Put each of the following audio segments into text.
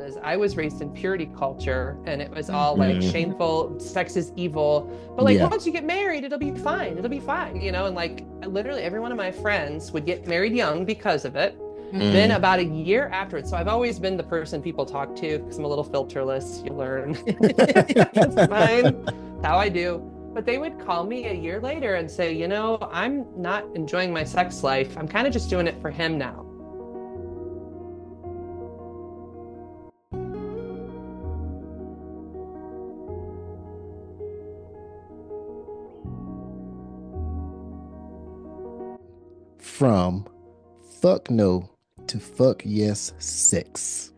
because I was raised in purity culture and it was all like shameful, sex is evil. But like Yeah. once you get married, it'll be fine. It'll be fine, you know? And like literally every one of my friends would get married young because of it. Then Mm. about a year afterwards, so I've always been the person people talk to because I'm a little filterless, you learn. It's fine. That's how I do. But they would call me a year later and say, you know, I'm not enjoying my sex life. I'm kind of just doing it for him now. From fuck no to fuck yes sex.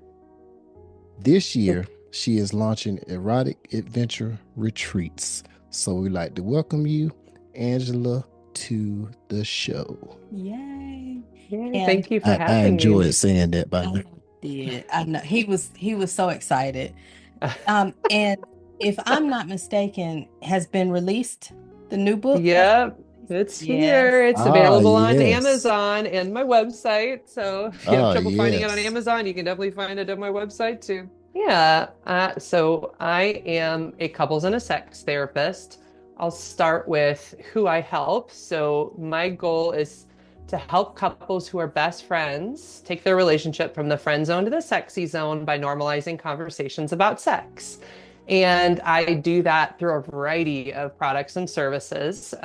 This year, she is launching erotic adventure retreats. So we like to welcome you, Angela, to the show. Yay. Yay, And thank you for I having me. enjoyed saying that, by the I way. did. I know he was so excited. And if I'm not mistaken, has been released the new book has been Yep, released? it's Yes. here. It's Ah, available on yes. Amazon and my website. So if you have Oh, trouble finding it on yes. Amazon, you can definitely find it on my website too. Yeah, so I am a couples and a sex therapist. I'll start with who I help. So my goal is to help couples who are best friends take their relationship from the friend zone to the sexy zone by normalizing conversations about sex. And I do that through a variety of products and services.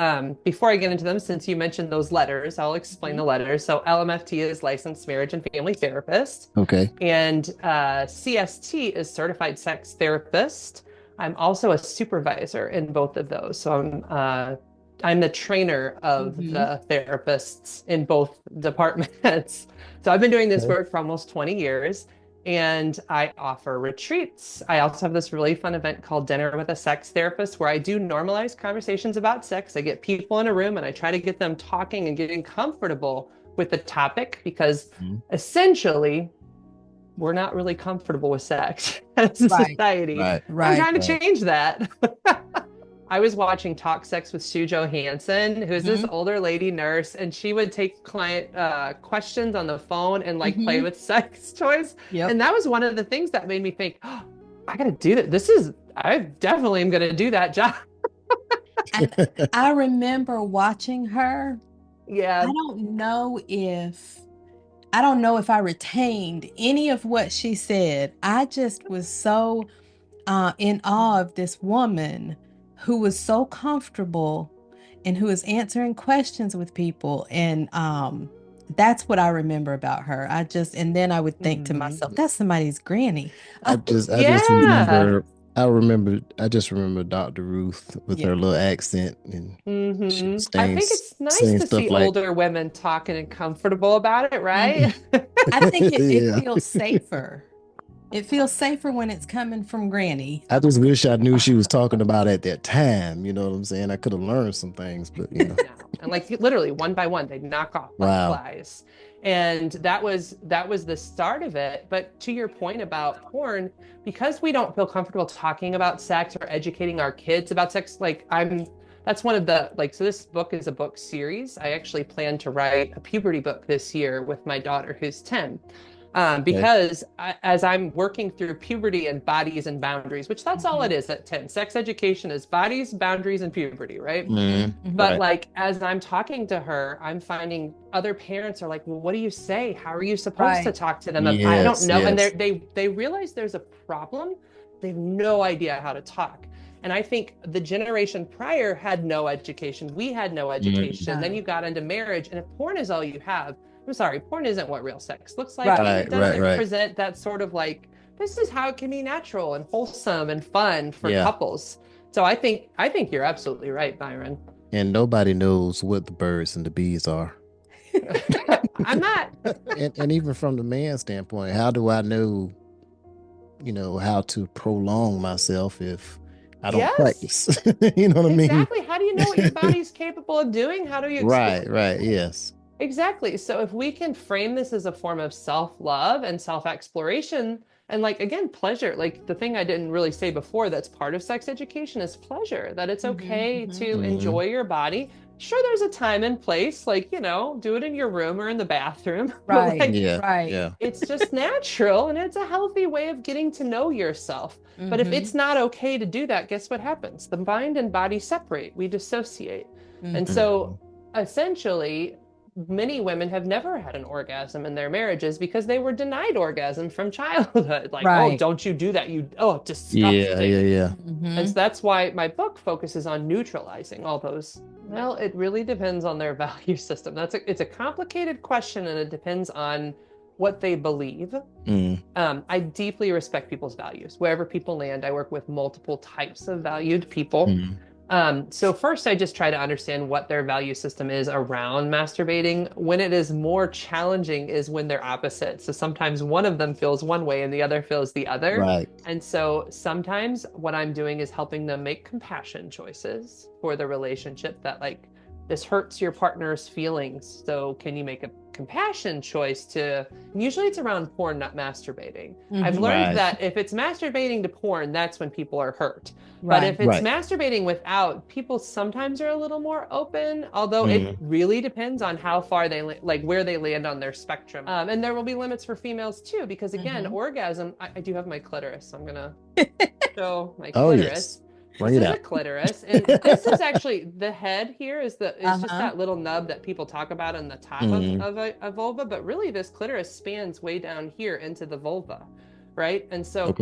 Before I get into them, since you mentioned those letters, I'll explain the Mhm. letters. So LMFT is Licensed Marriage and Family Therapist, Okay. and CST is Certified Sex Therapist. I'm also a supervisor in both of those. So I'm the trainer of Mhm. the therapists in both departments. So I've been doing this Okay. work for almost 20 years and I offer retreats. I also have this really fun event called Dinner with a Sex Therapist where I do normalize conversations about sex. I get people in a room and I try to get them talking and getting comfortable with the topic because Mhm. essentially we're not really comfortable with sex as a Right. society. Right. I'm Right. trying to Right. change that. I was watching Talk Sex with Sue Johansson, who's this Mhm. older lady nurse, and she would take client questions on the phone and like play Mhm. with sex toys. Yep. And that was one of the things that made me think, oh, I got to do that. I definitely am going to do that job. And I remember watching her. I Yeah. don't know if I don't know if I retained any of what she said. I just was so in awe of this woman who was so comfortable and who was answering questions with people. And that's what I remember about her. And then I would think to Mhm. myself, that's somebody's granny. Yeah. I just remember Dr. Ruth with Yeah. her little accent, and she was I think it's nice saying to stuff see like, older women talking and comfortable about it, Mhm. right? I think it yeah. feels safer. It feels safer when it's coming from granny. I just wish I knew she was talking about at that time. You know what I'm saying? I could have learned some things, but No. And like literally one by one, they'd knock off like wow. flies. And that was the start of it. But to your point about porn, because we don't feel comfortable talking about sex or educating our kids about sex, like that's one of the like so this book is a book series. I actually plan to write a puberty book this year with my daughter who's 10. Okay. Because as I'm working through puberty and bodies and boundaries, which that's all it Mhm. is at 10. Sex education is bodies, boundaries, and puberty, right? Mhm. Mm, But Mhm. right. like as I'm talking to her, I'm finding other parents are like, "Well, what do you say? How are you supposed to Right. talk to them? I don't Yes, know." And yes. they realize there's a problem. They have no idea how to talk. And I think the generation prior had no education. We had no Mm, education. Then No. you got into marriage, and if porn is all you have, I'm sorry, porn isn't what real sex looks like, Right. and right, it right, doesn't right. present that sort of like this is how it can be natural and wholesome and fun for Yeah. couples. So I think you're absolutely right, Byron. And nobody knows what the birds and the bees are. I'm not. And even from the man standpoint, how do I know, how to prolong myself if I don't Yes, practice? You know what I mean? exactly. How do you know what your body's capable of doing? How do you explore? Right, right, yes. Exactly. So if we can frame this as a form of self-love and self-exploration, and like again, pleasure, like the thing I didn't really say before that's part of sex education is pleasure, that it's Mhm. okay Mhm. to Hmm. enjoy your body. sure, there's a time and place, like, do it in your room or in the bathroom. But Right. like, Yeah. Right. Yeah. it's just natural and it's a healthy way of getting to know yourself. But if it's not okay to do that, guess what happens? The mind and body separate, we dissociate. And so essentially, many women have never had an orgasm in their marriages because they were denied orgasm from childhood. Like, oh, Right. don't you do that. Disgusting. Yeah. Yeah. Yeah. And so that's why my book focuses on neutralizing all those. Well, it really depends on their value system. It's a complicated question, and it depends on what they believe. I deeply respect people's values. Wherever people land, I work with multiple types of valued people. So first, I just try to understand what their value system is around masturbating. When it is more challenging is when they're opposite. So sometimes one of them feels one way and the other feels the other. Right. And so sometimes what I'm doing is helping them make compassion choices for the relationship that like, this hurts your partner's feelings. So can you make a compassion choice to, and usually it's around porn, not masturbating. I've learned that if it's masturbating to porn, that's when people are hurt. But if it's masturbating without, people sometimes are a little more open, although it really depends on how far they, like where they land on their spectrum. And there will be limits for females too, because again, orgasm, I do have my clitoris. So I'm gonna show my clitoris. Yes. This is a clitoris, and this is actually the head here is just that little nub that people talk about on the top of a vulva, but really this clitoris spans way down here into the vulva, right? And so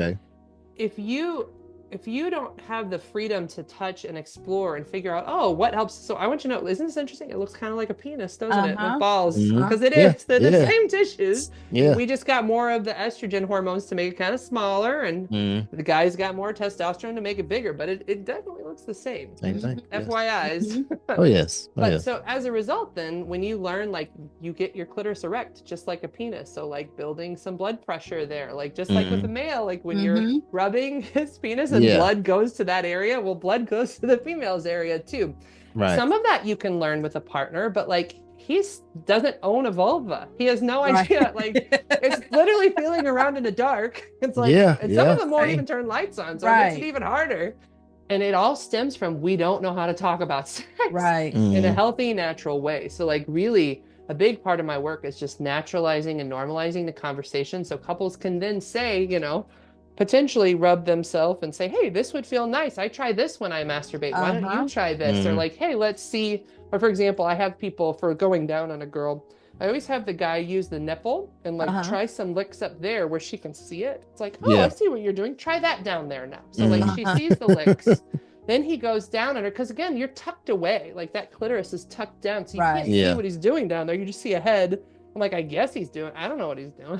if you don't have the freedom to touch and explore and figure out, oh, what helps? So I want you to know, isn't this interesting? It looks kind of like a penis, doesn't it? With balls, because it is. They're the same tissues. Yeah. We just got more of the estrogen hormones to make it kind of smaller, and the guys got more testosterone to make it bigger, but it definitely looks the same. Same thing. FYIs. Oh, yes. So as a result, then, when you learn, like, you get your clitoris erect, just like a penis. So like building some blood pressure there, like just like with a male, like when you're rubbing his penis and blood goes to that area, well, blood goes to the female's area too. Right. Some of that you can learn with a partner, but like he doesn't own a vulva. He has no idea. Like it's literally feeling around in the dark. It's like, and some of them won't even turn lights on, so it makes it even harder. And it all stems from we don't know how to talk about sex in a healthy, natural way. So like really a big part of my work is just naturalizing and normalizing the conversation so couples can then say, potentially rub themselves and say, hey, this would feel nice. I try this when I masturbate. Why don't you try this? Or like, hey, let's see. Or for example, I have people for going down on a girl. I always have the guy use the nipple and like try some licks up there where she can see it. It's like, oh, I see what you're doing. Try that down there now. So like she sees the licks. Then he goes down on her because again, you're tucked away. Like that clitoris is tucked down. So you can't see what he's doing down there. You just see a head. I'm like, I guess he's doing, I don't know what he's doing.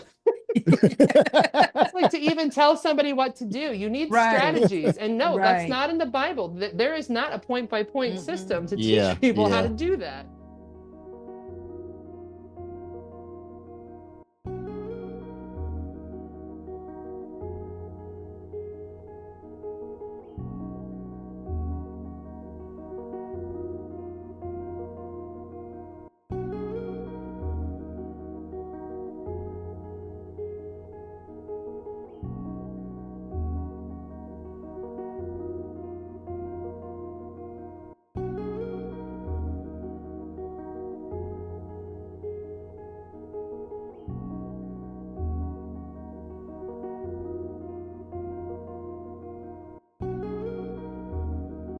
It's like to even tell somebody what to do. You need strategies. And no, that's not in the Bible. There is not a point-by-point system to teach people how to do that.